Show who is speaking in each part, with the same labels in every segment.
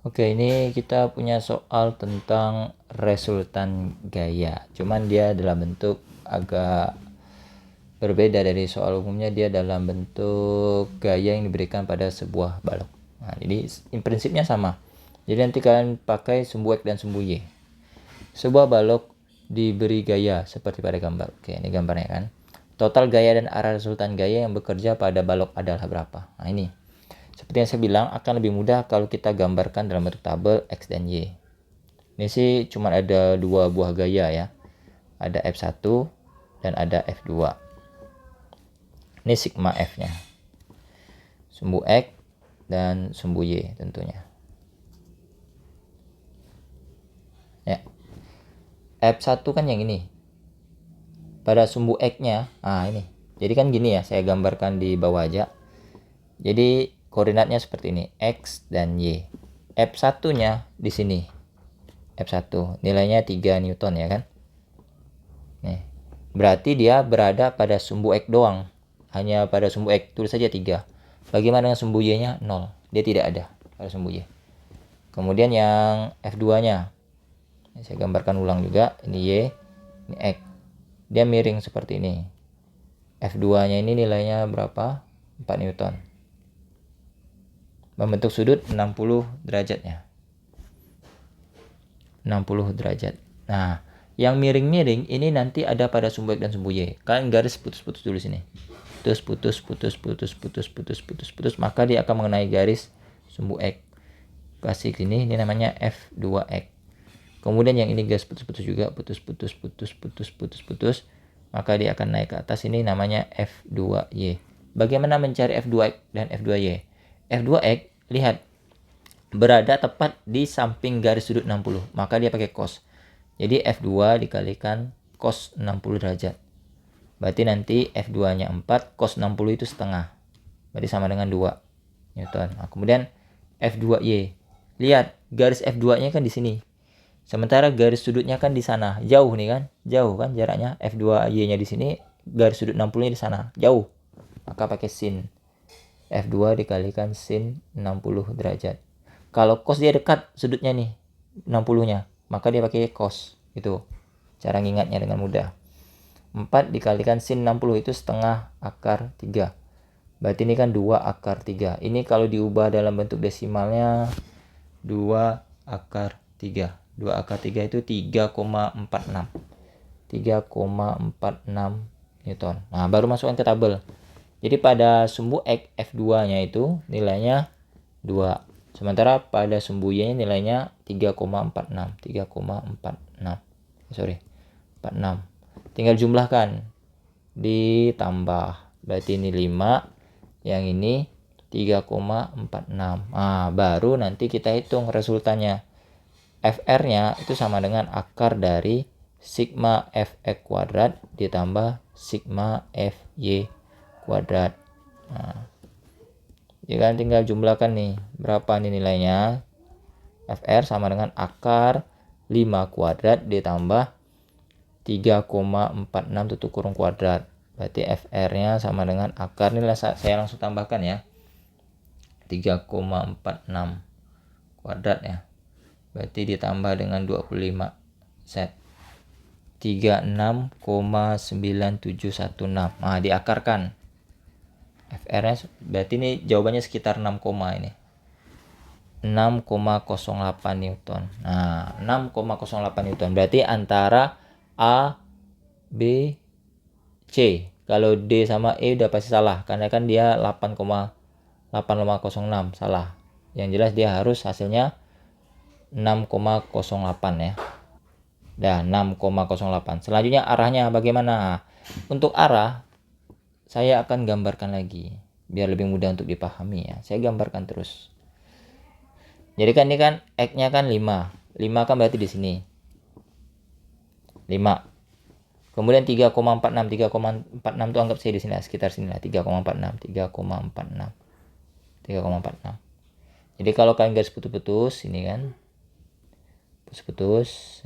Speaker 1: Oke, ini kita punya soal tentang resultan gaya. Cuman dia dalam bentuk agak berbeda dari soal umumnya. Dia dalam bentuk gaya yang diberikan pada sebuah balok. Nah, jadi prinsipnya sama. Jadi nanti kalian pakai sumbu X dan sumbu Y. Sebuah balok diberi gaya seperti pada gambar. Oke, ini gambarnya kan. Total gaya dan arah resultan gaya yang bekerja pada balok adalah berapa? Nah, ini. Seperti yang saya bilang, akan lebih mudah kalau kita gambarkan dalam bentuk tabel X dan Y. Ini sih cuma ada dua buah gaya ya. Ada F1 dan ada F2. Ini sigma F-nya. Sumbu X dan sumbu Y tentunya. Ya. F1 kan yang ini. Pada sumbu X-nya, ini. Jadi kan gini ya, saya gambarkan di bawah aja. Jadi koordinatnya seperti ini, X dan Y. F1-nya di sini. F1, nilainya 3 Newton ya kan. Nih. Berarti dia berada pada sumbu X doang. Hanya pada sumbu X, tulis saja 3. Bagaimana dengan sumbu Y-nya? 0. Dia tidak ada pada sumbu Y. Kemudian yang F2-nya. Saya gambarkan ulang juga. Ini Y, ini X. Dia miring seperti ini. F2-nya ini nilainya berapa? 4 Newton. Membentuk sudut 60 derajatnya. 60 derajat. Nah, yang miring-miring ini nanti ada pada sumbu X dan sumbu Y. Kalian garis putus-putus dulu sini. Putus, maka dia akan mengenai garis sumbu X. Kasih sini, ini namanya F2X. Kemudian yang ini garis putus-putus juga, putus. Maka dia akan naik ke atas, ini namanya F2Y. Bagaimana mencari F2X dan F2Y? F2X, lihat, berada tepat di samping garis sudut 60. Maka dia pakai cos. Jadi F2 dikalikan cos 60 derajat. Berarti nanti F2-nya 4, cos 60 itu setengah. Berarti sama dengan 2 Newton. Nah, kemudian F2Y. Lihat, garis F2-nya kan di sini. Sementara garis sudutnya kan di sana. Jauh nih kan? Jauh kan jaraknya. F2Y-nya di sini, garis sudut 60-nya di sana. Jauh. Maka pakai sin. F2 dikalikan sin 60 derajat. Kalau cos dia dekat sudutnya nih, 60-nya, maka dia pakai cos. Itu cara ngingatnya dengan mudah. 4 dikalikan sin 60 itu setengah akar 3. Berarti ini kan 2 akar 3. Ini kalau diubah dalam bentuk desimalnya 2 akar 3. 2 akar 3 itu 3,46. 3,46 Newton. Nah, baru masukkan ke tabel. Jadi pada sumbu X F2-nya itu nilainya 2. Sementara pada sumbu Y-nya nilainya 3,46. 3,46. Sorry. 46. Tinggal jumlahkan. Ditambah. Berarti ini 5. Yang ini 3,46. Nah, baru nanti kita hitung resultannya. FR-nya itu sama dengan akar dari sigma Fx kuadrat ditambah sigma Fy kuadrat. Nah, jadi kan tinggal jumlahkan nih, berapa nih nilainya. FR sama dengan akar 5 kuadrat ditambah 3,46 tutup kurung kuadrat. Berarti FR-nya sama dengan akar, ini saya langsung tambahkan ya. 3,46 kuadrat ya. Berarti ditambah dengan 25 set. 36,9716. Nah, diakarkan. FR-nya berarti ini jawabannya sekitar 6, ini. 6,08 Newton. Nah, 6,08 Newton. Berarti antara A, B, C. Kalau D sama E udah pasti salah. Karena kan dia 8,8506. Salah. Yang jelas dia harus hasilnya 6,08 ya. Dah 6,08. Selanjutnya arahnya bagaimana? Untuk arah saya akan gambarkan lagi biar lebih mudah untuk dipahami ya. Saya gambarkan terus. Jadi kan ini kan X-nya kan 5. 5 kan berarti di sini. 5. Kemudian 3,46 itu anggap saya di sini sekitar sini lah, 3,46. Jadi kalau kalian garis putus-putus ini kan putus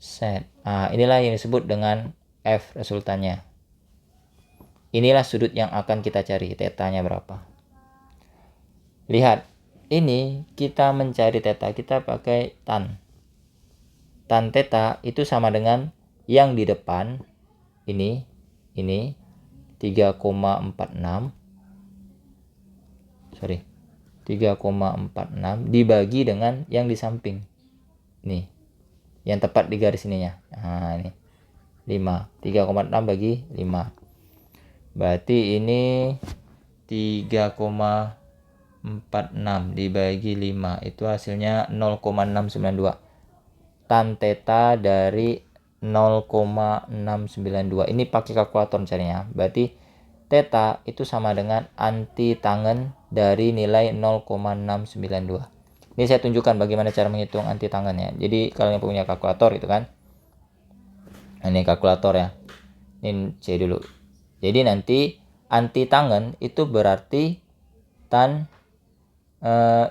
Speaker 1: set. Inilah yang disebut dengan F resultannya. Inilah sudut yang akan kita cari, tetanya berapa. Lihat, ini kita mencari theta, kita pakai tan. Tan theta itu sama dengan yang di depan ini 3,46 dibagi dengan yang di samping. Nih, yang tepat di garis ininya. Nah, ini 5. 3,6 bagi 5. Berarti ini 3,46 dibagi 5 itu hasilnya 0,692. Tan theta dari 0,692. Ini pakai kalkulator caranya. Berarti theta itu sama dengan anti tangen dari nilai 0,692. Ini saya tunjukkan bagaimana cara menghitung anti tangennya. Jadi kalau yang punya kalkulator itu kan. Ini kalkulator ya. Ini C dulu. Jadi nanti anti tangen itu berarti tan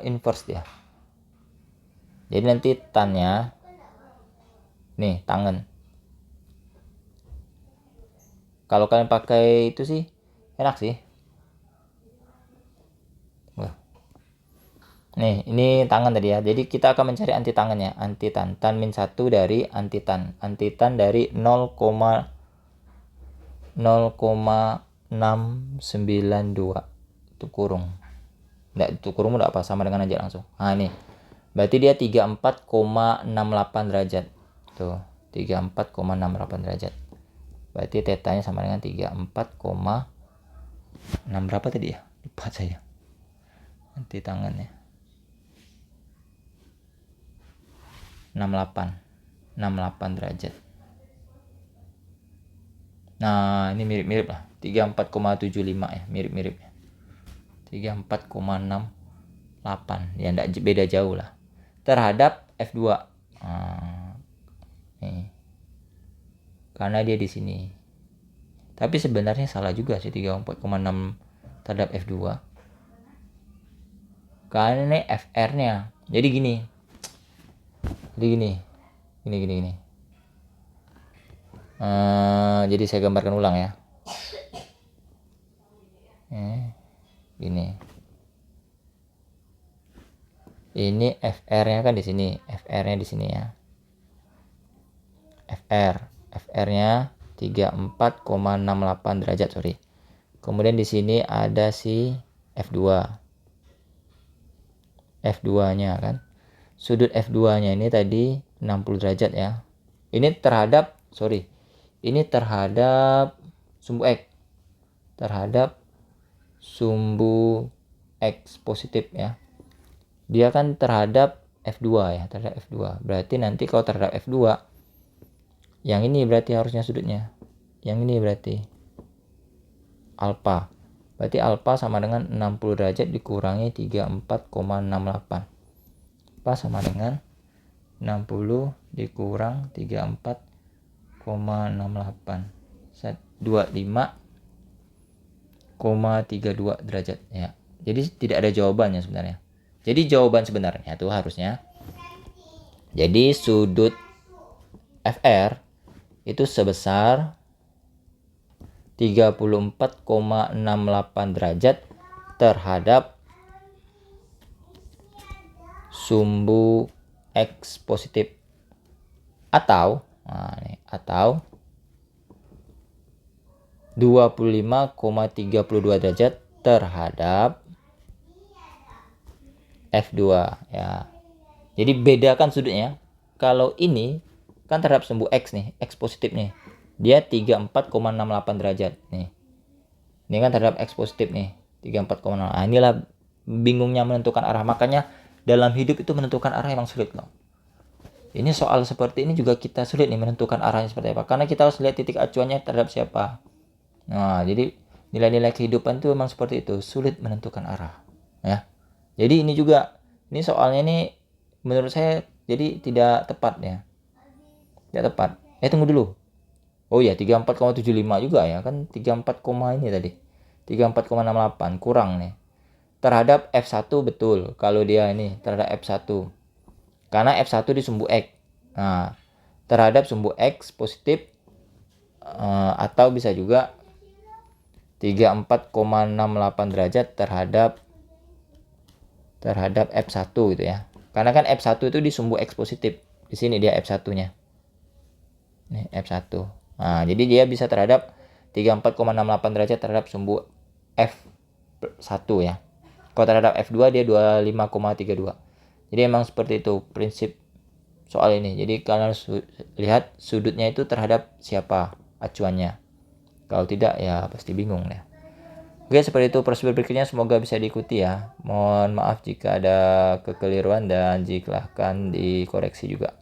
Speaker 1: inverse dia. Jadi nanti tannya nih tangen. Kalau kalian pakai itu sih enak sih. Nih, ini tangan tadi ya. Jadi kita akan mencari anti tangannya. Anti tan. Tan min 1 dari anti tan. Anti tan dari 0,0692. Itu kurung. Enggak, itu kurung udah apa? Sama dengan aja langsung. Nah, ini. Berarti dia 34,68 derajat. Tuh, 34,68 derajat. Berarti tetanya sama dengan 34,6 berapa tadi ya? Lupa saya. Anti tangannya. 68 derajat. Nah, ini mirip-mirip lah. 34,75 ya, mirip-mirip ya. 34,68. Ya enggak beda jauh lah. Terhadap F2. Nih. Karena dia di sini. Tapi sebenarnya salah juga sih 34,6 terhadap F2. Karena ini FR-nya. Jadi gini. Gini. Jadi saya gambarkan ulang ya. Gini. Ini FR-nya kan di sini. FR-nya di sini ya. FR-nya 34,68 derajat, sorry. Kemudian di sini ada si F2. F2-nya kan. Sudut F2-nya ini tadi 60 derajat ya. Ini terhadap sumbu X. Terhadap sumbu X positif ya. Dia kan terhadap F2 ya, terhadap F2. Berarti nanti kalau terhadap F2 yang ini berarti harusnya sudutnya. Yang ini berarti alfa. Berarti alfa sama dengan 60 derajat dikurangi 34,68. Alfa sama dengan 60 dikurang 34,68. 25,32 derajat ya. Jadi tidak ada jawabannya sebenarnya. Jadi jawaban sebenarnya itu harusnya. Jadi sudut FR itu sebesar 34,68 derajat terhadap sumbu X positif atau 25,32 derajat terhadap F2 ya. Jadi bedakan sudutnya. Kalau ini kan terhadap sumbu X nih, X positif nih. Dia 34,68 derajat nih. Ini kan terhadap X positif nih, 34,6. Nah, inilah bingungnya menentukan arah. Makanya dalam hidup itu menentukan arah emang sulit loh. Ini soal seperti ini juga kita sulit nih menentukan arahnya seperti apa. Karena kita harus lihat titik acuannya terhadap siapa. Nah, jadi nilai-nilai kehidupan itu memang seperti itu, sulit menentukan arah. Ya. Jadi ini juga, ini soalnya ini menurut saya jadi tidak tepat ya. Tidak tepat. Tunggu dulu. Oh ya, 34,75 juga ya. Kan 34, ini tadi. 34,68 kurang nih. Terhadap F1 betul. Kalau dia ini terhadap F1. Karena F1 di sumbu X. Nah, terhadap sumbu X positif atau bisa juga 34,68 derajat terhadap terhadap F1 gitu ya. Karena kan F1 itu di sumbu X positif. Di sini dia F1-nya. Nih, F1. Nah, jadi dia bisa terhadap 34,68 derajat terhadap sumbu F1 ya. Kalau terhadap F2 dia 25,32. Jadi emang seperti itu prinsip soal ini. Jadi kalian lihat sudutnya itu terhadap siapa acuannya. Kalau tidak ya pasti bingung ya. Oke, seperti itu prosedur berikutnya, semoga bisa diikuti ya. Mohon maaf jika ada kekeliruan dan silahkan dikoreksi juga.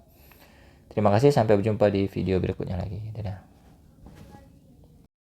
Speaker 1: Terima kasih, sampai berjumpa di video berikutnya lagi. Dadah.